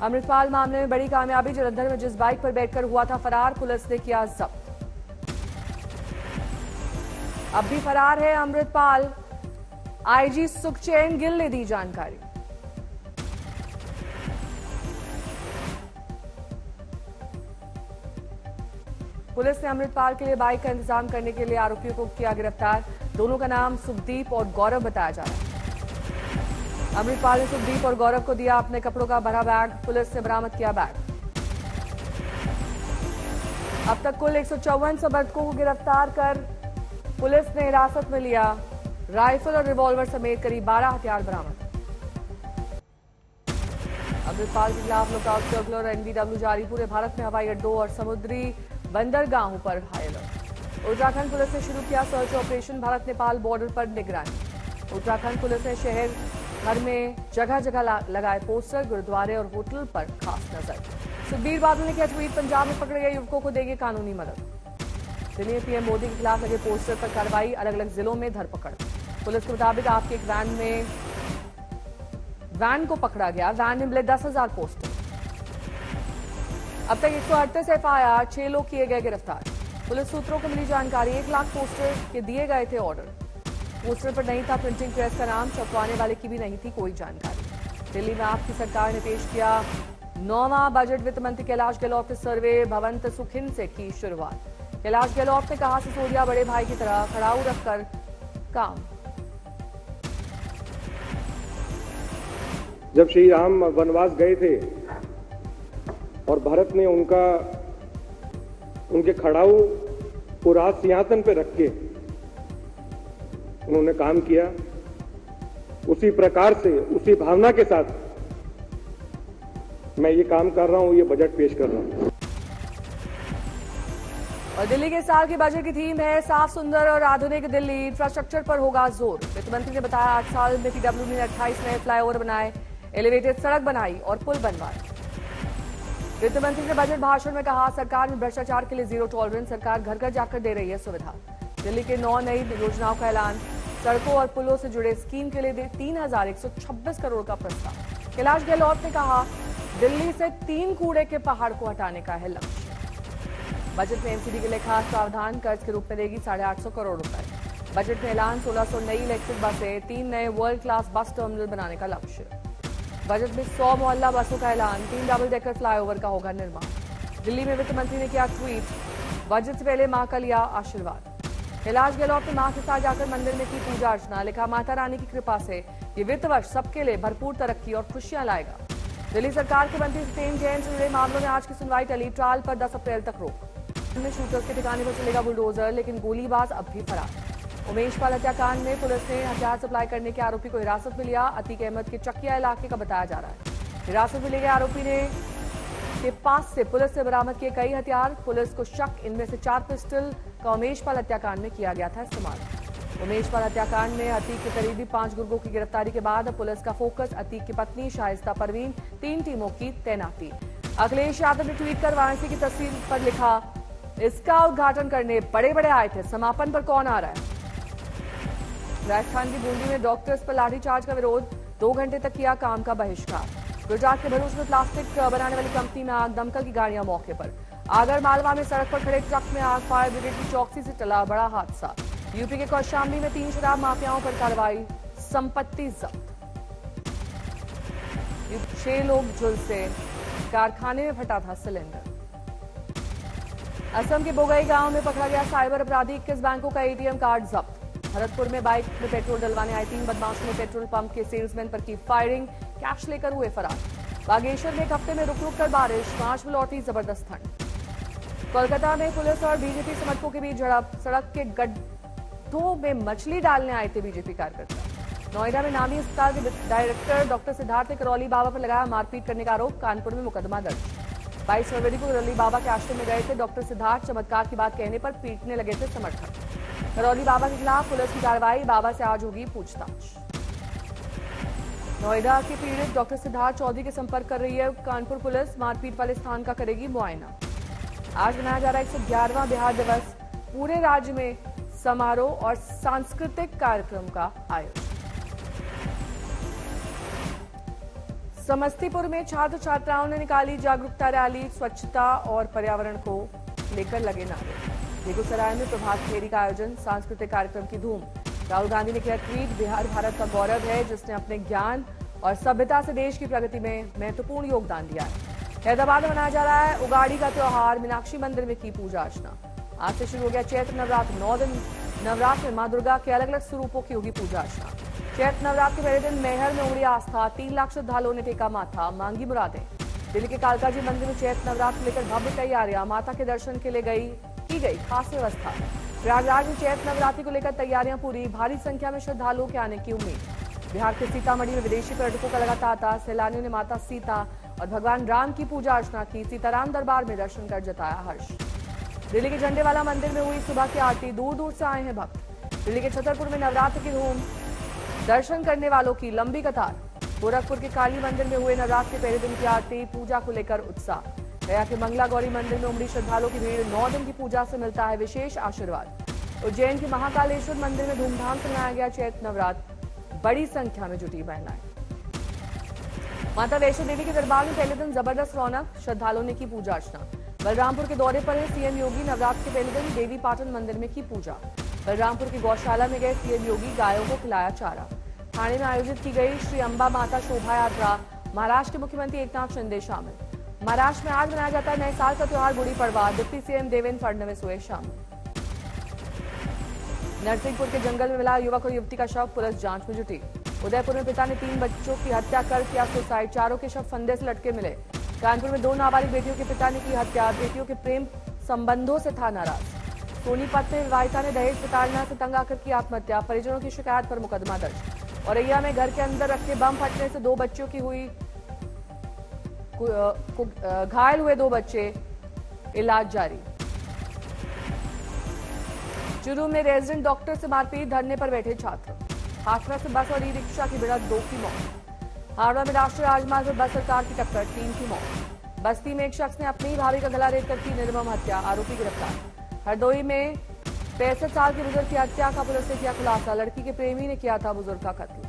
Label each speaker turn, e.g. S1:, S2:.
S1: अमृतपाल मामले में बड़ी कामयाबी। जलंधर में जिस बाइक पर बैठकर हुआ था फरार, पुलिस ने किया जब्त। अब भी फरार है अमृतपाल, आईजी सुखचैन गिल ने दी जानकारी। पुलिस ने अमृतपाल के लिए बाइक का इंतजाम करने के लिए आरोपियों को किया गिरफ्तार। दोनों का नाम सुखदीप और गौरव बताया जा रहा है। अमृतपाल ने सुखदीप और गौरव को दिया अपने कपड़ों का भरा बैग। पुलिस ने बरामद किया बैग। अब तक कुल 154 समर्थकों को गिरफ्तार कर पुलिस ने हिरासत में लिया। राइफल और रिवॉल्वर समेत करीब 12 हथियार बरामद। अमृतपाल के खिलाफ लुकआउट सर्कुलर एनबीडब्ल्यू जारी। पूरे भारत में हवाई अड्डों और समुद्री बंदरगाहों पर हाई अलर्ट। उत्तराखंड पुलिस ने शुरू किया search operation. Bharat Nepal border पर निगरानी। उत्तराखंड पुलिस ने शहर भर में जगह जगह लगाए पोस्टर। गुरुद्वारे और होटल पर खास नजर। सुखबीर बादल ने किया ट्वीट, पंजाब में पकड़े गए युवकों को देंगे कानूनी मदद। दिल्ली में पीएम मोदी के खिलाफ लगे पोस्टर पर कार्रवाई। अलग अलग जिलों में धरपकड़। पुलिस के मुताबिक आपके एक वैन को पकड़ा गया। वैन में मिले 10,000 पोस्टर। अब तक 138 एफआईआर, 6 लोग किए गए गिरफ्तार। पुलिस सूत्रों को मिली जानकारी, 1 लाख पोस्टर के दिए गए थे ऑर्डर। पोस्टर पर नहीं था प्रिंटिंग प्रेस का नाम, छपवाने वाले की भी नहीं थी कोई जानकारी। दिल्ली में आपकी सरकार ने पेश किया 9वां बजट। वित्त मंत्री कैलाश गहलोत ने सर्वे भवंत सुखिन से की शुरुआत। कैलाश गहलोत ने कहा, सिसोदिया बड़े भाई की तरह खड़ाऊ रखकर काम।
S2: जब श्री राम वनवास गए थे और भरत ने उनके खड़ाऊ को राज सिंहासन पर रख के उन्होंने काम किया, उसी प्रकार से उसी भावना के साथ मैं ये काम कर रहा हूं, ये बजट पेश कर रहा हूं।
S1: और दिल्ली के साल के बजट की थीम है साफ, सुंदर और आधुनिक दिल्ली। इंफ्रास्ट्रक्चर पर होगा जोर। वित्त मंत्री ने बताया 8 साल में पीडब्ल्यूडी ने 28 नए फ्लाईओवर बनाए, एलिवेटेड सड़क बनाई और पुल बनवाए। वित्त मंत्री ने बजट भाषण में कहा, सरकार में भ्रष्टाचार के लिए जीरो टॉलरेंस। सरकार घर घर जाकर दे रही है सुविधा। दिल्ली के 9 नई योजनाओं का ऐलान। सड़कों और पुलों से जुड़े स्कीम के लिए 3,126 करोड़ का प्रस्ताव। कैलाश गहलोत ने कहा, दिल्ली से 3 कूड़े के पहाड़ को हटाने का है लक्ष्य। बजट में एमसीडी के लिए खास प्रावधान, कर्ज के रूप में देगी 850 करोड़ रुपए। बजट में ऐलान 1600 नई इलेक्ट्रिक बसें, 3 नए वर्ल्ड क्लास बस टर्मिनल बनाने का लक्ष्य। बजट में 100 मोहल्ला बसों का ऐलान, 3 डबल डेकर फ्लाईओवर का होगा निर्माण। दिल्ली में वित्त मंत्री ने किया ट्वीट, बजट से पहले मां का लिया आशीर्वाद। कैलाश गहलोत ने मां के साथ जाकर मंदिर में की पूजा अर्चना। लिखा, माता रानी की कृपा से ये वित्त वर्ष सबके लिए भरपूर तरक्की और खुशियां लाएगा। दिल्ली सरकार के मंत्री सत्येंद्र जैन से जुड़े मामलों में आज की सुनवाई टली। ट्रायल पर 10 अप्रैल तक रोक। में शूटर्स के ठिकाने पर चलेगा बुलडोजर, लेकिन गोलीबाज अब भी फरार। उमेश पाल हत्याकांड में पुलिस ने हथियार सप्लाई करने के आरोपी को हिरासत में लिया। अतीक अहमद के चकिया इलाके का बताया जा रहा है। हिरासत में लिए गए आरोपी के पास से पुलिस ने बरामद किए कई हथियार। पुलिस को शक, इनमें से 4 पिस्टल का उमेश पाल हत्याकांड में किया गया था इस्तेमाल। उमेश पाल हत्याकांड में अतीक के करीबी 5 गुर्गों की गिरफ्तारी के बाद पुलिस का फोकस अतीक की पत्नी शाइस्ता परवीन, 3 टीमों की तैनाती। अखिलेश यादव ने ट्वीट कर वाराणसी की तस्वीर पर लिखा, इसका उद्घाटन करने बड़े बड़े आए थे, समापन पर कौन आ रहा है। राजस्थान की बूंदी में डॉक्टर्स पर लाठीचार्ज का विरोध, 2 घंटे तक किया काम का बहिष्कार। गुजरात के भरूच में प्लास्टिक बनाने वाली कंपनी में आग, दमकल की गाड़ियां मौके पर। आगर मालवा में सड़क पर खड़े ट्रक में आग, फायर ब्रिगेड की चौकसी से टला बड़ा हादसा। यूपी के कौशाम्बी में 3 शराब माफियाओं पर कार्रवाई, संपत्ति जब्त। 6 लोग झुलसे, कारखाने में फटा था सिलेंडर। असम के बोगई गांव में पकड़ा गया साइबर अपराधी, 21 बैंकों का एटीएम कार्ड जब्त। भरतपुर में बाइक में पेट्रोल डलवाने आए 3 बदमाशों ने पेट्रोल पंप के सेल्समैन पर की फायरिंग, कैश लेकर हुए फरार। बागेश्वर में एक हफ्ते में रुक रुक कर बारिश, मार्च में लौटी जबरदस्त ठंड। कोलकाता में पुलिस और बीजेपी समर्थकों के बीच झड़प, सड़क के गड्ढों में मछली डालने आए थे बीजेपी कार्यकर्ता। नोएडा में नामी अस्पताल के डायरेक्टर डॉक्टर सिद्धार्थ ने करौली बाबा पर लगाया मारपीट करने का आरोप, कानपुर में मुकदमा दर्ज। 22 फरवरी को करौली बाबा के आश्रम में गए थे डॉक्टर सिद्धार्थ, चमत्कार की बात कहने पर पीटने लगे थे समर्थक। करौली बाबा के खिलाफ पुलिस की कार्रवाई, बाबा से आज होगी पूछताछ। नोएडा के पीड़ित डॉक्टर सिद्धार्थ चौधरी के संपर्क कर रही है कानपुर पुलिस, मारपीट वाले स्थान का करेगी मुआयना। आज मनाया जा रहा है 111वां बिहार दिवस, पूरे राज्य में समारोह और सांस्कृतिक कार्यक्रम का आयोजन। समस्तीपुर में छात्र छात्राओं ने निकाली जागरूकता रैली, स्वच्छता और पर्यावरण को लेकर लगे नारे। बेगूसराय में प्रभात फेरी का आयोजन, सांस्कृतिक कार्यक्रम की धूम। राहुल गांधी ने किया ट्वीट, बिहार भारत का गौरव है जिसने अपने ज्ञान और सभ्यता से देश की प्रगति में महत्वपूर्ण योगदान दिया है। हैदराबाद में मनाया जा रहा है उगाड़ी का त्योहार, मीनाक्षी मंदिर में की पूजा अर्चना। आज से शुरू हो गया चैत्र नवरात्र, 9 दिन नवरात्र में मां दुर्गा के अलग अलग स्वरूपों की होगी पूजा अर्चना। चैत्र नवरात्र के पहले दिन मैहर में उमड़ी आस्था, 3 लाख श्रद्धालुओं ने टेका माथा, मांगी मुरादें। दिल्ली के कालका जी मंदिर में चैत्र नवरात्र को लेकर भव्य तैयारियां, माता के दर्शन के लिए की गई खास व्यवस्था। प्रयागराज में चैत्र नवरात्रि को लेकर तैयारियां पूरी, भारी संख्या में श्रद्धालुओं के आने की उम्मीद। बिहार के सीतामढ़ी में विदेशी पर्यटकों का लगा तांता, सैलानियों ने माता सीता और भगवान राम की पूजा अर्चना की, सीताराम दरबार में दर्शन कर जताया हर्ष। दिल्ली के झंडेवाला मंदिर में हुई सुबह की आरती, दूर दूर से आए हैं भक्त। दिल्ली के छतरपुर में नवरात्र की धूम, दर्शन करने वालों की लंबी कतार। गोरखपुर के काली मंदिर में हुए नवरात्र के पहले दिन की आरती, पूजा को लेकर उत्साह। गया के मंगला गौरी मंदिर में उमड़ी श्रद्धालुओं की भीड़, 9 दिन की पूजा से मिलता है विशेष आशीर्वाद। उज्जैन के महाकालेश्वर मंदिर में धूमधाम से मनाया गया चैत्र नवरात्र, बड़ी संख्या में जुटी महिलाएं। माता वैष्णो देवी के दरबार में पहले दिन जबरदस्त रौनक, श्रद्धालुओं ने की पूजा अर्चना। बलरामपुर के दौरे पर है सीएम योगी, नवरात्र के पहले दिन देवी पाटन मंदिर में की पूजा। बलरामपुर की गौशाला में गए सीएम योगी, गायों को खिलाया चारा। ठाणे में आयोजित की गई श्री अंबा माता शोभा यात्रा, महाराष्ट्र के मुख्यमंत्री एकनाथ शिंदे शामिल। महाराष्ट्र में आज मनाया जाता है नए साल का त्योहार गुड़ी पड़वा, डिप्टी सीएम देवेंद्र फडणवीस हुए शामिल। नरसिंहपुर के जंगल में मिला युवक और युवती का शव, पुलिस जांच में जुटी। उदयपुर में पिता ने 3 बच्चों की हत्या कर किया सुसाइड, चारों के शव फंदे से लटके मिले। कानपुर में 2 नाबालिग बेटियों के पिता ने की हत्या, बेटियों के प्रेम संबंधों से था नाराज। सोनीपत में विवाहिता ने दहेज प्रताड़ना से तंग आकर की आत्महत्या, परिजनों की शिकायत पर मुकदमा दर्ज। औरैया में घर के अंदर रखे बम फटने से 2 बच्चों की हुई घायल हुए 2 बच्चे, इलाज जारी। चुरू में रेजिडेंट डॉक्टर से मारपीट, धरने पर बैठे छात्र। हाथरस से बस और ई रिक्शा की भिड़ंत, 2 की मौत। हावड़ा में राष्ट्रीय राजमार्ग पर बस और कार की टक्कर, 3 की मौत। बस्ती में एक शख्स ने अपनी ही भाभी का गला रेत कर की निर्मम हत्या, आरोपी गिरफ्तार। हरदोई में 65 साल के बुजुर्ग की हत्या का पुलिस ने किया खुलासा, लड़की के प्रेमी ने किया था बुजुर्ग का कत्ल।